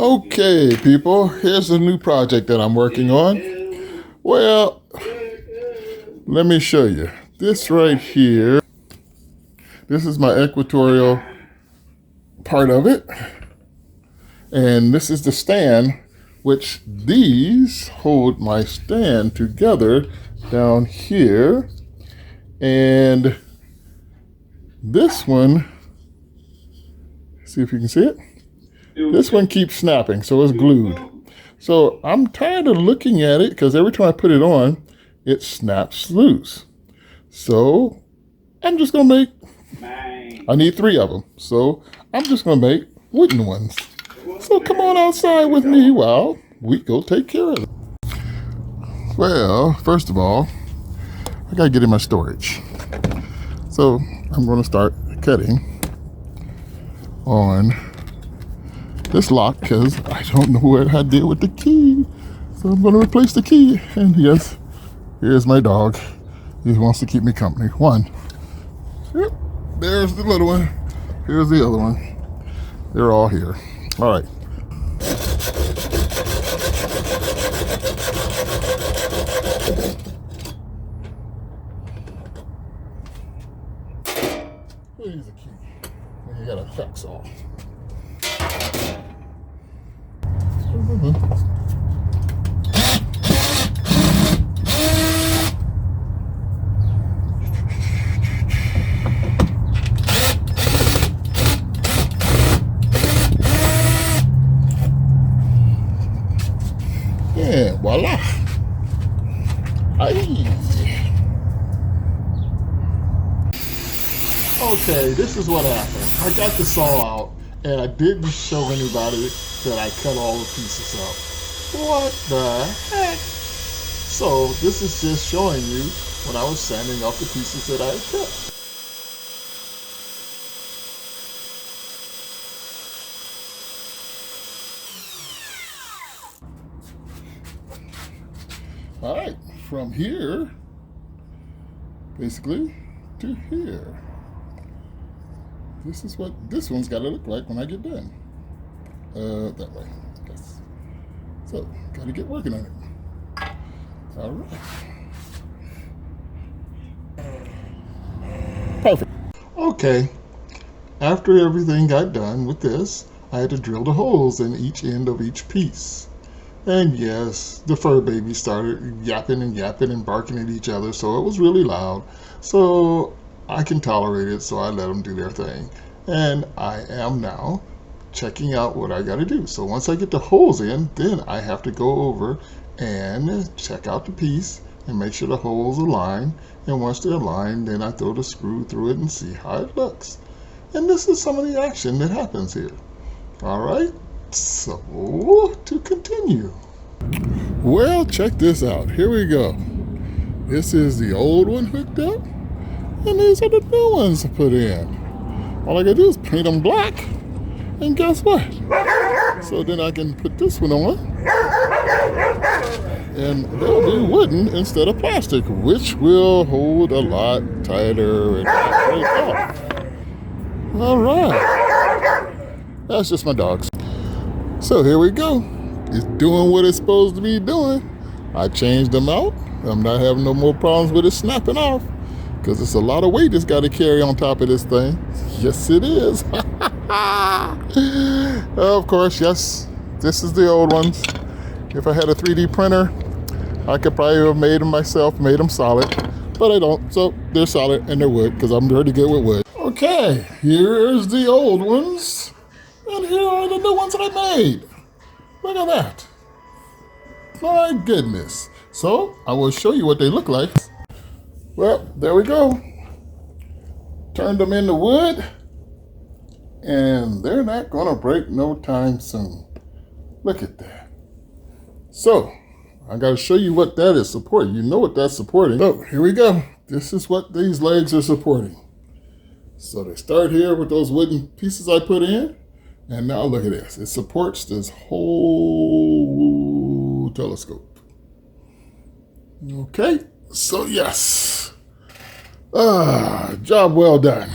Okay, people, here's a new project that I'm working on. Well, let me show you. This right here, this is my equatorial part of it. And this is the stand, which these hold my stand together down here. And this one, see if you can see it. This one keeps snapping, so it's glued. So I'm tired of looking at it because every time I put it on, it snaps loose. So I'm just gonna make, I need 3 of them. So I'm just gonna make wooden ones. So come on outside with me while we go take care of it. Well, first of all, I gotta get in my storage. So I'm gonna start cutting on this lock because I don't know what I did with the key. So I'm going to replace the key. And yes, here's my dog. He wants to keep me company. One. Yep. There's the little one. Here's the other one. They're all here. All right. Here's the key. And you got a hacksaw. Yeah, voila. Aye. Okay, this is what happened. I got the saw out and I didn't show anybody that I cut all the pieces up. What the heck? So this is just showing you when I was sanding off the pieces that I had cut. All right, from here, basically, to here. This is what this one's got to look like when I get done. That way, yes. So, got to get working on it. All right. Perfect. Okay, after everything got done with this, I had to drill the holes in each end of each piece. And yes, the fur baby started yapping and barking at each other, so it was really loud. So I can tolerate it, so I let them do their thing. And I am now checking out what I got to do. So once I get the holes in, then I have to go over and check out the piece and make sure the holes align. And once they're aligned, then I throw the screw through it and see how it looks. And this is some of the action that happens here. All right. So, to continue. Well, check this out. Here we go. This is the old one hooked up, and these are the new ones put in. All I gotta do is paint them black, and guess what? So then I can put this one on, and they'll be wooden instead of plastic, which will hold a lot tighter and not break off. All right. That's just my dogs. So here we go. It's doing what it's supposed to be doing. I changed them out. I'm not having no more problems with it snapping off because it's a lot of weight it's got to carry on top of this thing. Yes, it is. Of course, yes, this is the old ones. If I had a 3D printer, I could probably have made them myself, made them solid, but I don't. So they're solid and they're wood because I'm pretty good with wood. Okay, here's the old ones. And here are the new ones that I made. Look at that. My goodness. So, I will show you what they look like. Well, there we go. Turned them into wood. And they're not going to break no time soon. Look at that. So, I got to show you what that is supporting. You know what that's supporting. So, here we go. This is what these legs are supporting. So, they start here with those wooden pieces I put in. And now look at this. It supports this whole telescope. Okay, so yes. Job well done.